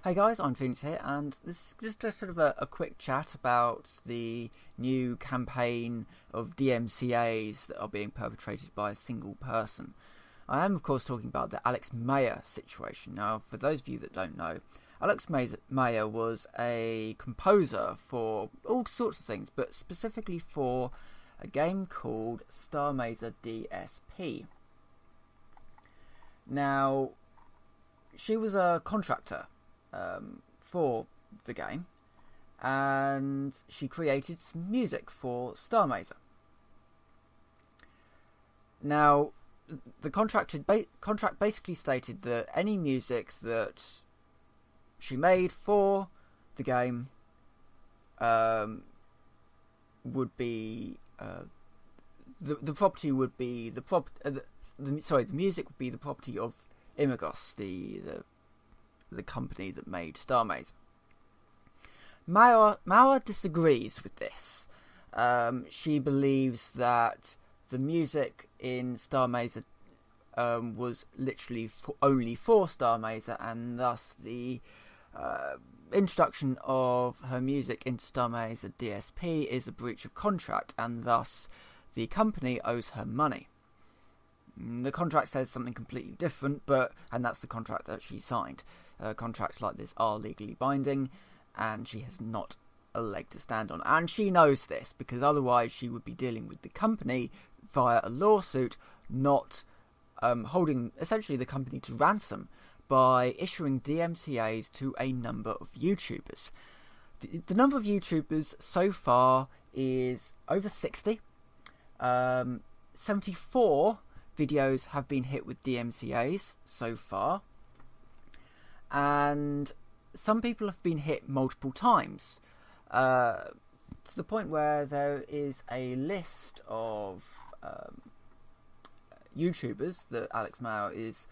Hey guys, I'm Phoenix here, and this is just sort of a quick chat about the new campaign of DMCAs that are being perpetrated by a single person. I am, of course, talking about the Alex Mayer situation. Now, for those of you that don't know, Alex Mayer was a composer for all sorts of things, but specifically for a game called Star Mazer DSP. Now, she was a contractor for the game, and she created some music for Star Mazer. Now, the contract basically stated that any music that she made for the game would be the property would be the music would be the property of Imagos, the company that made Star Mazer. Mauer disagrees with this. She believes that the music in Star Mazer was literally only for Star Mazer, and thus the introduction of her music into Star Mazer DSP is a breach of contract, and thus the company owes her money. The contract says something completely different, and that's the contract that she signed. Contracts like this are legally binding, and she has not a leg to stand on. And she knows this, because otherwise she would be dealing with the company via a lawsuit, not holding essentially the company to ransom by issuing DMCAs to a number of YouTubers. The number of YouTubers so far is over 60. 74 videos have been hit with DMCAs so far, and some people have been hit multiple times, to the point where there is a list of YouTubers that Alex Mayer is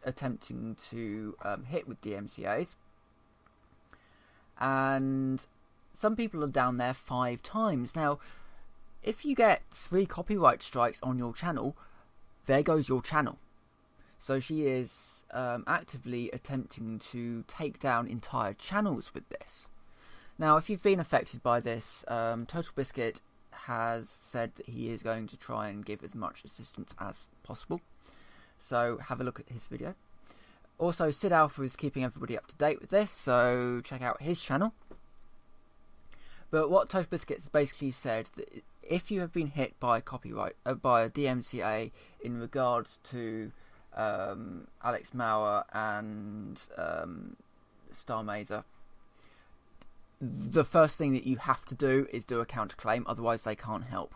attempting to hit with DMCAs, and some people are down there 5 times. Now, if you get 3 copyright strikes on your channel, there goes your channel. So she is actively attempting to take down entire channels with this. Now, if you've been affected by this, Total Biscuit has said that he is going to try and give as much assistance as possible. So have a look at his video. Also, Sid Alpha is keeping everybody up to date with this, so check out his channel. But what Toast Biscuits basically said, that if you have been hit by by a DMCA in regards to Alex Mayer and Star Mazer, the first thing that you have to do is do a counterclaim, otherwise they can't help.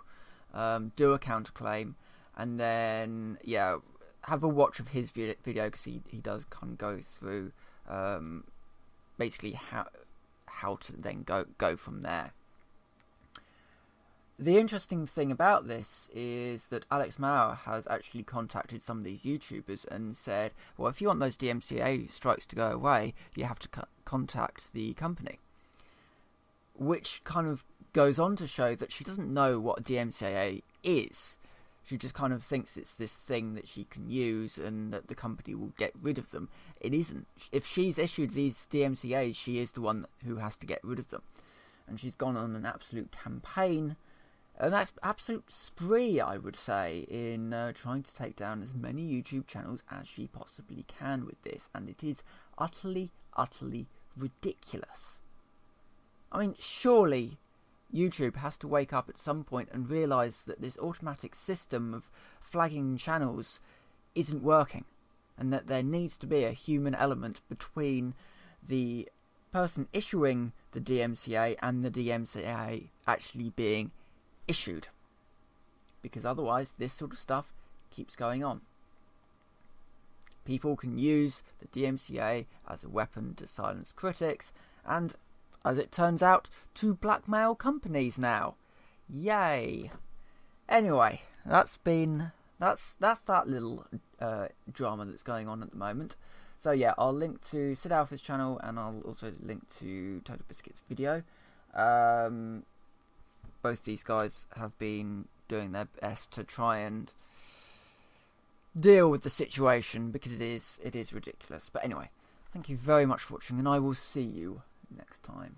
Do a counterclaim, and then have a watch of his video, because he does kind of go through basically how to then go from there. The interesting thing about this is that Alex Mayer has actually contacted some of these YouTubers and said, well, if you want those DMCA strikes to go away, you have to contact the company. Which kind of goes on to show that she doesn't know what a DMCA is. She just kind of thinks it's this thing that she can use and that the company will get rid of them. It isn't. If she's issued these DMCAs, she is the one who has to get rid of them. And she's gone on an absolute campaign, an absolute spree, I would say, in trying to take down as many YouTube channels as she possibly can with this. And it is utterly, utterly ridiculous. I mean, surely YouTube has to wake up at some point and realise that this automatic system of flagging channels isn't working, and that there needs to be a human element between the person issuing the DMCA and the DMCA actually being issued, because otherwise this sort of stuff keeps going on. People can use the DMCA as a weapon to silence critics, and as it turns out, to blackmail companies now. Yay! Anyway, that's that little drama that's going on at the moment. So yeah, I'll link to Sid Alpha's channel, and I'll also link to Total Biscuit's video. Both these guys have been doing their best to try and deal with the situation, because it is ridiculous. But anyway, Thank you very much for watching, and I will see you next time.